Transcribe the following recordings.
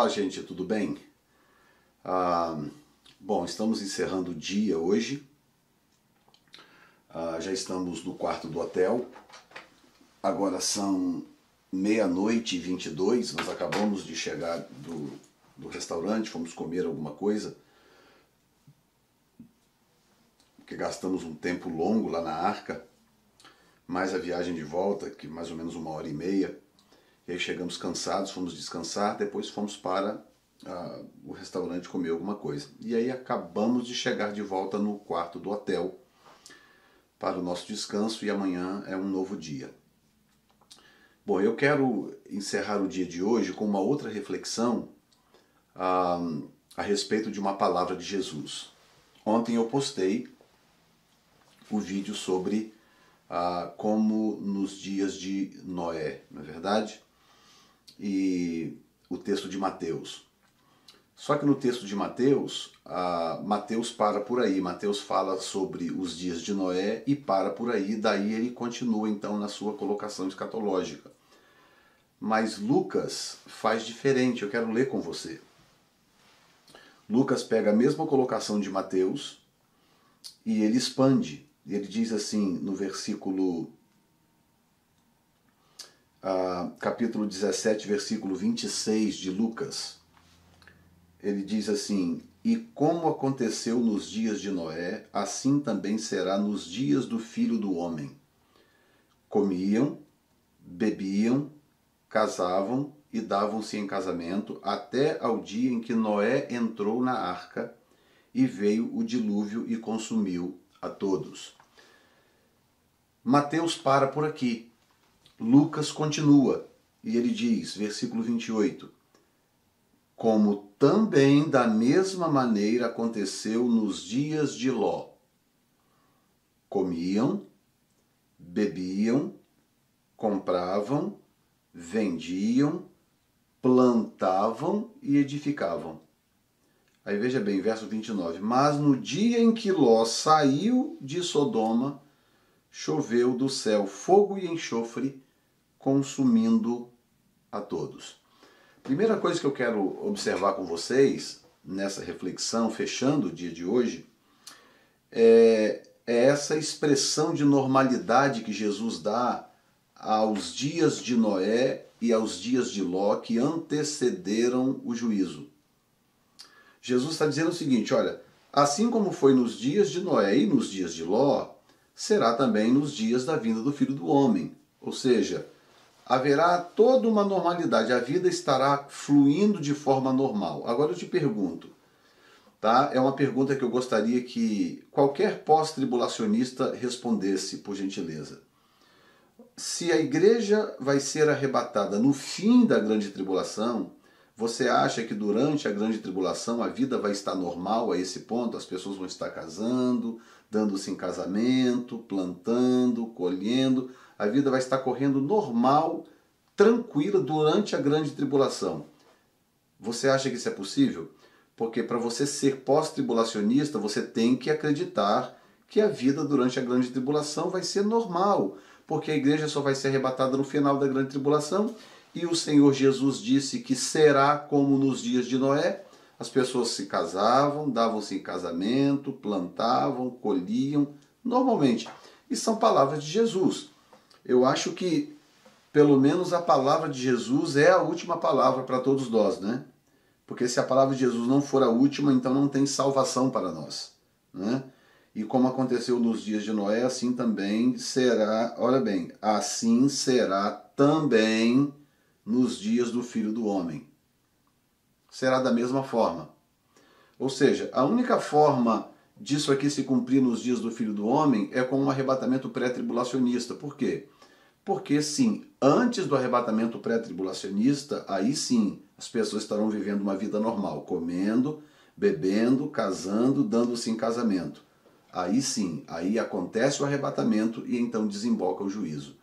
Olá, gente, tudo bem? Bom, estamos encerrando o dia hoje. Já estamos no quarto do hotel. Agora são 00h22. Nós acabamos de chegar do restaurante, fomos comer alguma coisa, porque gastamos um tempo longo lá na Arca, mais a viagem de volta, que mais ou menos 1h30. E aí chegamos cansados, fomos descansar, depois fomos para o restaurante comer alguma coisa. E aí acabamos de chegar de volta no quarto do hotel para o nosso descanso, e amanhã é um novo dia. Bom, eu quero encerrar o dia de hoje com uma outra reflexão a respeito de uma palavra de Jesus. Ontem eu postei o vídeo sobre como nos dias de Noé, não é verdade? E o texto de Mateus. Só que no texto de Mateus, Mateus para por aí. Mateus fala sobre os dias de Noé e para por aí. Daí ele continua então na sua colocação escatológica. Mas Lucas faz diferente. Eu quero ler com você. Lucas pega a mesma colocação de Mateus e ele expande. Ele diz assim no versículo capítulo 17, versículo 26 de Lucas. Ele diz assim: e como aconteceu nos dias de Noé, assim também será nos dias do Filho do Homem. Comiam, bebiam, casavam e davam-se em casamento, até ao dia em que Noé entrou na arca e veio o dilúvio e consumiu a todos. Mateus para por aqui. Lucas continua, e ele diz, versículo 28, como também da mesma maneira aconteceu nos dias de Ló. Comiam, bebiam, compravam, vendiam, plantavam e edificavam. Aí veja bem, verso 29, mas no dia em que Ló saiu de Sodoma, choveu do céu fogo e enxofre, consumindo a todos. Primeira coisa que eu quero observar com vocês, nessa reflexão, fechando o dia de hoje, é essa expressão de normalidade que Jesus dá aos dias de Noé e aos dias de Ló que antecederam o juízo. Jesus está dizendo o seguinte, olha, assim como foi nos dias de Noé e nos dias de Ló, será também nos dias da vinda do Filho do Homem. Ou seja, haverá toda uma normalidade, a vida estará fluindo de forma normal. Agora eu te pergunto, tá? É uma pergunta que eu gostaria que qualquer pós-tribulacionista respondesse, por gentileza. Se a igreja vai ser arrebatada no fim da grande tribulação, você acha que durante a grande tribulação a vida vai estar normal a esse ponto? As pessoas vão estar casando, dando-se em casamento, plantando, colhendo. A vida vai estar correndo normal, tranquila durante a grande tribulação. Você acha que isso é possível? Porque para você ser pós-tribulacionista, você tem que acreditar que a vida durante a grande tribulação vai ser normal, porque a igreja só vai ser arrebatada no final da grande tribulação, e o Senhor Jesus disse que será como nos dias de Noé. As pessoas se casavam, davam-se em casamento, plantavam, colhiam, normalmente. E são palavras de Jesus. Eu acho que, pelo menos, a palavra de Jesus é a última palavra para todos nós, né? Porque se a palavra de Jesus não for a última, então não tem salvação para nós, né? E como aconteceu nos dias de Noé, assim também será, olha bem, assim será também nos dias do Filho do Homem. Será da mesma forma. Ou seja, a única forma disso aqui se cumprir nos dias do Filho do Homem é com um arrebatamento pré-tribulacionista. Por quê? Porque sim, antes do arrebatamento pré-tribulacionista, aí sim, as pessoas estarão vivendo uma vida normal, comendo, bebendo, casando, dando-se em casamento. Aí sim, aí acontece o arrebatamento e então desemboca o juízo.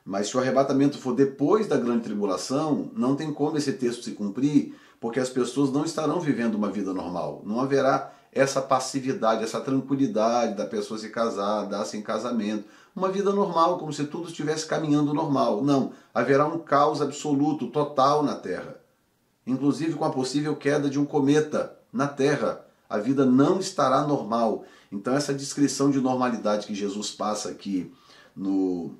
Mas se o arrebatamento for depois da grande tribulação, não tem como esse texto se cumprir, porque as pessoas não estarão vivendo uma vida normal. Não haverá essa passividade, essa tranquilidade da pessoa se casar, dar-se em casamento. Uma vida normal, como se tudo estivesse caminhando normal. Não, haverá um caos absoluto, total na Terra. inclusive com a possível queda de um cometa na Terra. A vida não estará normal. Então essa descrição de normalidade que Jesus passa aqui no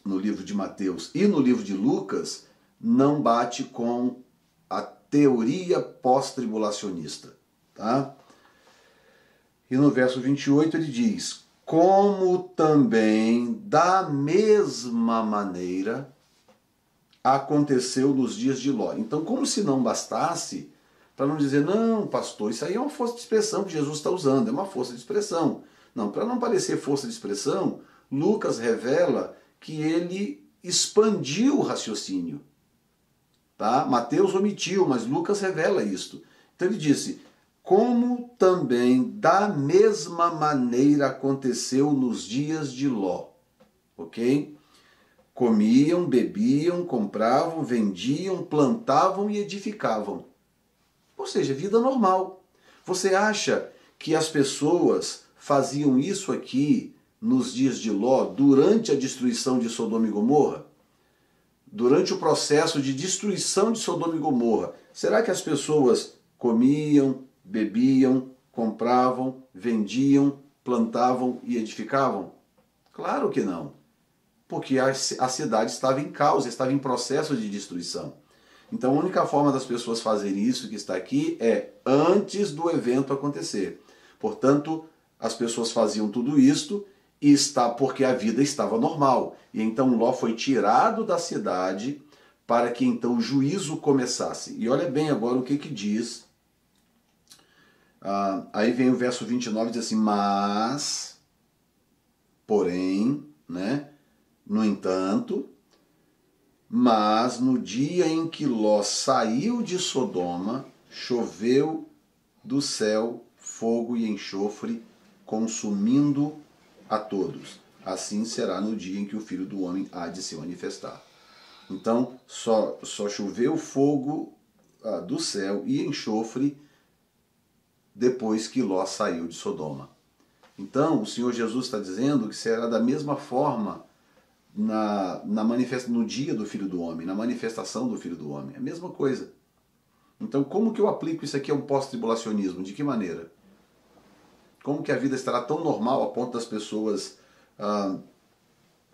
livro de Mateus e no livro de Lucas não bate com a teoria pós-tribulacionista. Tá? E no verso 28 ele diz: como também da mesma maneira aconteceu nos dias de Ló. Então, como se não bastasse, para não dizer, não, pastor, isso aí é uma força de expressão que Jesus está usando, é uma força de expressão. Não, para não parecer força de expressão, Lucas revela que ele expandiu o raciocínio. Tá? Mateus omitiu, mas Lucas revela isto. Então ele disse: como também da mesma maneira aconteceu nos dias de Ló. Ok? Comiam, bebiam, compravam, vendiam, plantavam e edificavam. Ou seja, vida normal. Você acha que as pessoas faziam isso aqui nos dias de Ló durante a destruição de Sodoma e Gomorra? Durante o processo de destruição de Sodoma e Gomorra, será que as pessoas comiam, bebiam, compravam, vendiam, plantavam e edificavam? Claro que não. Porque a cidade estava em caos, estava em processo de destruição. Então a única forma das pessoas fazerem isso que está aqui é antes do evento acontecer. Portanto, as pessoas faziam tudo isto e está porque a vida estava normal. E então Ló foi tirado da cidade para que então o juízo começasse. E olha bem agora o que diz. Aí vem o verso 29 e diz assim: mas, porém, né? No entanto, mas no dia em que Ló saiu de Sodoma, choveu do céu fogo e enxofre, consumindo a todos. Assim será no dia em que o Filho do Homem há de se manifestar. Então, só choveu fogo do céu e enxofre depois que Ló saiu de Sodoma. Então, o Senhor Jesus está dizendo que será da mesma forma no dia do Filho do Homem, na manifestação do Filho do Homem. É a mesma coisa. Então, como que eu aplico isso aqui a um pós-tribulacionismo? De que maneira? Como que a vida estará tão normal a ponto das pessoas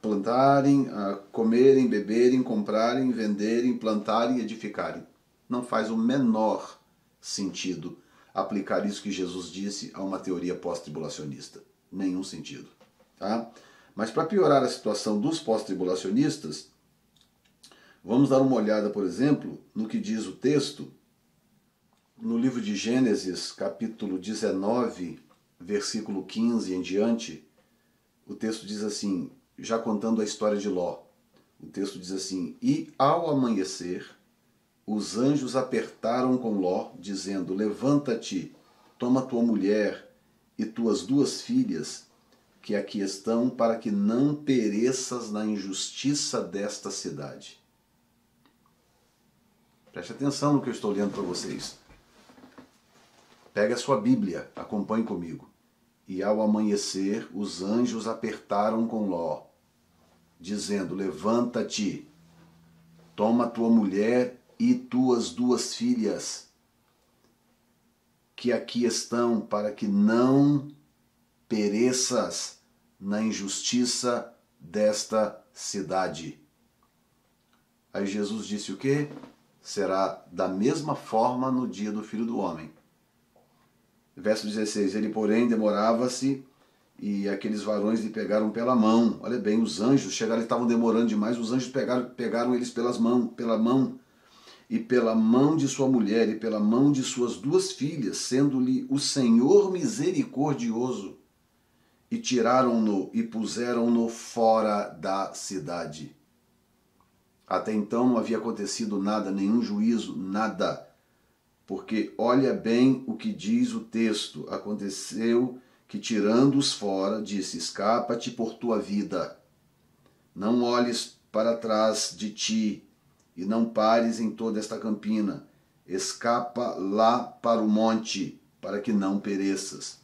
plantarem, comerem, beberem, comprarem, venderem, plantarem e edificarem? Não faz o menor sentido aplicar isso que Jesus disse a uma teoria pós-tribulacionista. Nenhum sentido. Tá? Mas para piorar a situação dos pós-tribulacionistas, vamos dar uma olhada, por exemplo, no que diz o texto, no livro de Gênesis, capítulo 19, versículo 15 em diante. O texto diz assim, já contando a história de Ló, o texto diz assim: e ao amanhecer, os anjos apertaram com Ló, dizendo: levanta-te, toma tua mulher e tuas 2 filhas, que aqui estão, para que não pereças na injustiça desta cidade. Preste atenção no que eu estou lendo para vocês. Pega a sua Bíblia, acompanhe comigo. E ao amanhecer, os anjos apertaram com Ló, dizendo: levanta-te, toma tua mulher e tuas 2 filhas, que aqui estão, para que não pereças na injustiça desta cidade. Aí Jesus disse o quê? Será da mesma forma no dia do Filho do Homem. Verso 16, ele porém demorava-se e aqueles varões lhe pegaram pela mão. Olha bem, os anjos chegaram e estavam demorando demais, os anjos pegaram eles pela mão, e pela mão de sua mulher e pela mão de suas 2 filhas, sendo-lhe o Senhor misericordioso, e tiraram-no e puseram-no fora da cidade. Até então não havia acontecido nada, nenhum juízo, nada. Porque olha bem o que diz o texto. Aconteceu que, tirando-os fora, disse: escapa-te por tua vida. Não olhes para trás de ti e não pares em toda esta campina. Escapa lá para o monte, para que não pereças.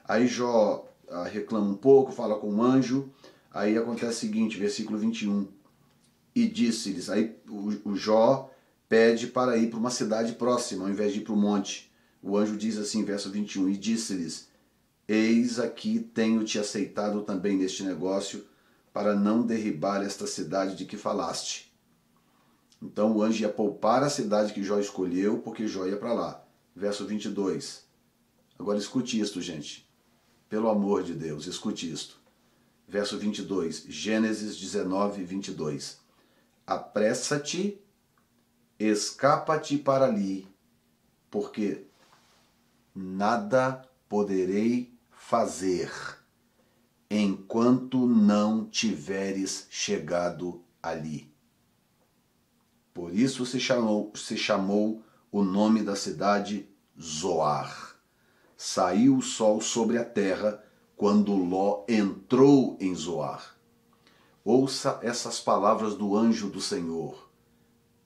Aí Jó reclama um pouco, fala com o anjo. Aí acontece o seguinte, versículo 21. E disse-lhes, aí o Jó pede para ir para uma cidade próxima, ao invés de ir para o monte. O anjo diz assim, verso 21, e disse-lhes, eis aqui tenho-te aceitado também neste negócio, para não derribar esta cidade de que falaste. Então o anjo ia poupar a cidade que Jó escolheu, porque Jó ia para lá. Verso 22. Agora escute isto, gente. Pelo amor de Deus, escute isto. Verso 22, Gênesis 19, 22. Apressa-te, escapa-te para ali, porque nada poderei fazer enquanto não tiveres chegado ali. Por isso se chamou o nome da cidade Zoar. Saiu o sol sobre a terra quando Ló entrou em Zoar. Ouça essas palavras do anjo do Senhor,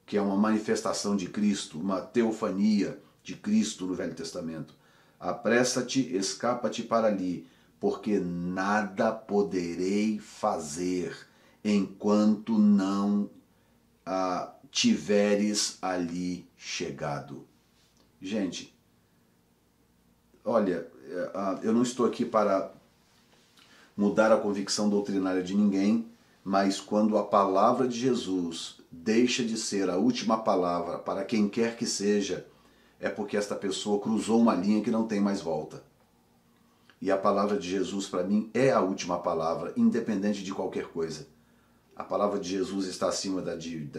que é uma manifestação de Cristo, uma teofania de Cristo no Velho Testamento. Apressa-te, escapa-te para ali, porque nada poderei fazer enquanto não tiveres ali chegado. Gente, olha, eu não estou aqui para mudar a convicção doutrinária de ninguém, mas quando a palavra de Jesus deixa de ser a última palavra para quem quer que seja, é porque esta pessoa cruzou uma linha que não tem mais volta. E a palavra de Jesus para mim é a última palavra, independente de qualquer coisa. A palavra de Jesus está acima da de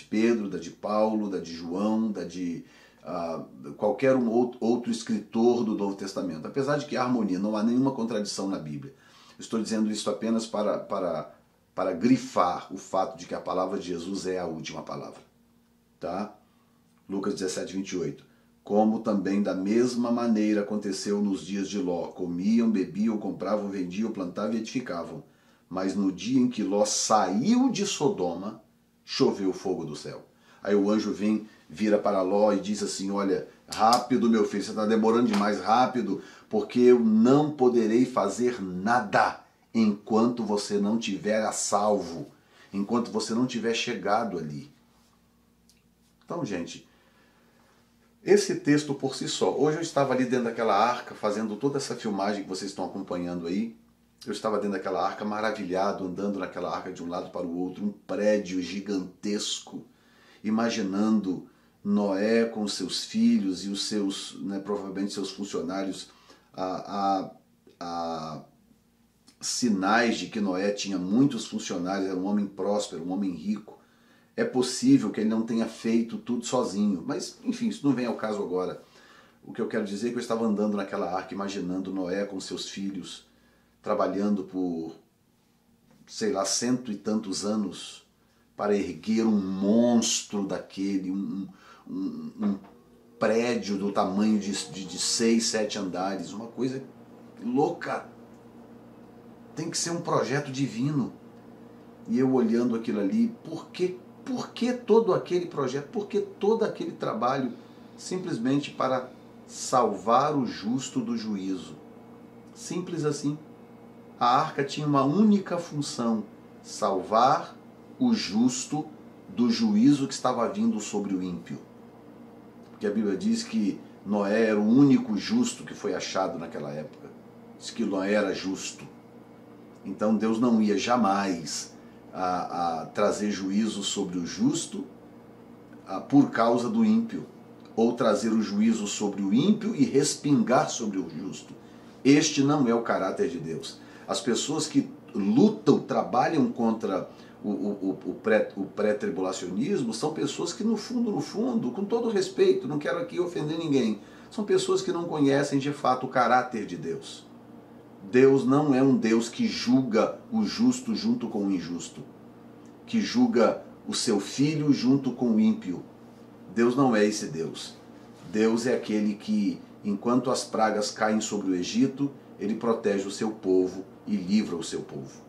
Pedro, da de Paulo, da de João, da de qualquer outro escritor do Novo Testamento. Apesar de que há harmonia, não há nenhuma contradição na Bíblia. Estou dizendo isso apenas para grifar o fato de que a palavra de Jesus é a última palavra. Tá? Lucas 17, 28. Como também da mesma maneira aconteceu nos dias de Ló. Comiam, bebiam, compravam, vendiam, plantavam e edificavam. Mas no dia em que Ló saiu de Sodoma, choveu fogo do céu. Aí o anjo vira para Ló e diz assim, olha, rápido meu filho, você está demorando demais, rápido, porque eu não poderei fazer nada enquanto você não tiver a salvo, enquanto você não tiver chegado ali. Então, gente, esse texto por si só, hoje eu estava ali dentro daquela arca, fazendo toda essa filmagem que vocês estão acompanhando aí, eu estava dentro daquela arca, maravilhado, andando naquela arca de um lado para o outro, um prédio gigantesco, imaginando Noé com seus filhos e os seus, provavelmente seus funcionários, sinais de que Noé tinha muitos funcionários, era um homem próspero, um homem rico. É possível que ele não tenha feito tudo sozinho, mas enfim, isso não vem ao caso agora. O que eu quero dizer é que eu estava andando naquela arca, imaginando Noé com seus filhos, trabalhando por, sei lá, 100 e tantos anos para erguer um monstro daquele, um prédio do tamanho de 6, 7 andares, uma coisa louca. Tem que ser um projeto divino. E eu olhando aquilo ali, por que todo aquele projeto, por que todo aquele trabalho? Simplesmente para salvar o justo do juízo. Simples assim. A arca tinha uma única função, salvar o justo do juízo que estava vindo sobre o ímpio. Porque a Bíblia diz que Noé era o único justo que foi achado naquela época. Diz que Noé era justo. Então Deus não ia jamais trazer juízo sobre o justo por causa do ímpio, ou trazer o juízo sobre o ímpio e respingar sobre o justo. Este não é o caráter de Deus. As pessoas que lutam, trabalham contra o pré-tribulacionismo são pessoas que no fundo, com todo respeito, não quero aqui ofender ninguém, são pessoas que não conhecem de fato o caráter de Deus. Deus não é um Deus que julga o justo junto com o injusto, que julga o seu filho junto com o ímpio. Deus não é esse Deus. Deus é aquele que, enquanto as pragas caem sobre o Egito, ele protege o seu povo e livra o seu povo.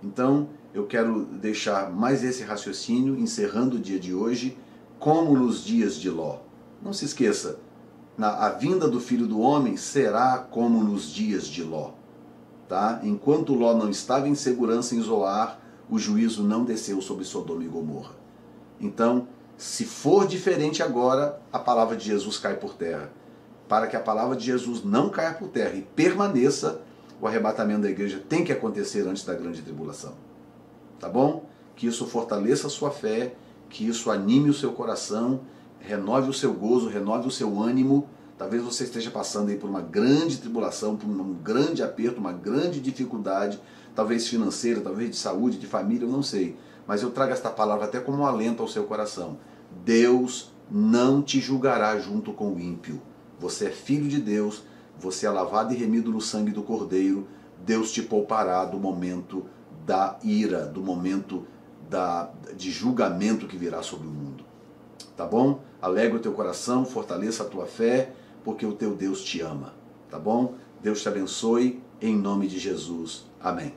Então, eu quero deixar mais esse raciocínio, encerrando o dia de hoje, como nos dias de Ló. Não se esqueça, a vinda do Filho do Homem será como nos dias de Ló. Tá? Enquanto Ló não estava em segurança em Zoar, o juízo não desceu sobre Sodoma e Gomorra. Então, Se for diferente agora, a palavra de Jesus cai por terra. Para que a palavra de Jesus não caia por terra e permaneça, o arrebatamento da igreja tem que acontecer antes da grande tribulação. Tá bom? Que isso fortaleça a sua fé, que isso anime o seu coração, renove o seu gozo, renove o seu ânimo. Talvez você esteja passando aí por uma grande tribulação, por um grande aperto, uma grande dificuldade, talvez financeira, talvez de saúde, de família, eu não sei. Mas eu trago esta palavra até como um alento ao seu coração. Deus não te julgará junto com o ímpio. Você é filho de Deus, você é lavado e remido no sangue do Cordeiro. Deus te poupará do momento da ira, do momento de julgamento que virá sobre o mundo. Tá bom? Alegra o teu coração, fortaleça a tua fé, porque o teu Deus te ama. Tá bom? Deus te abençoe, em nome de Jesus. Amém.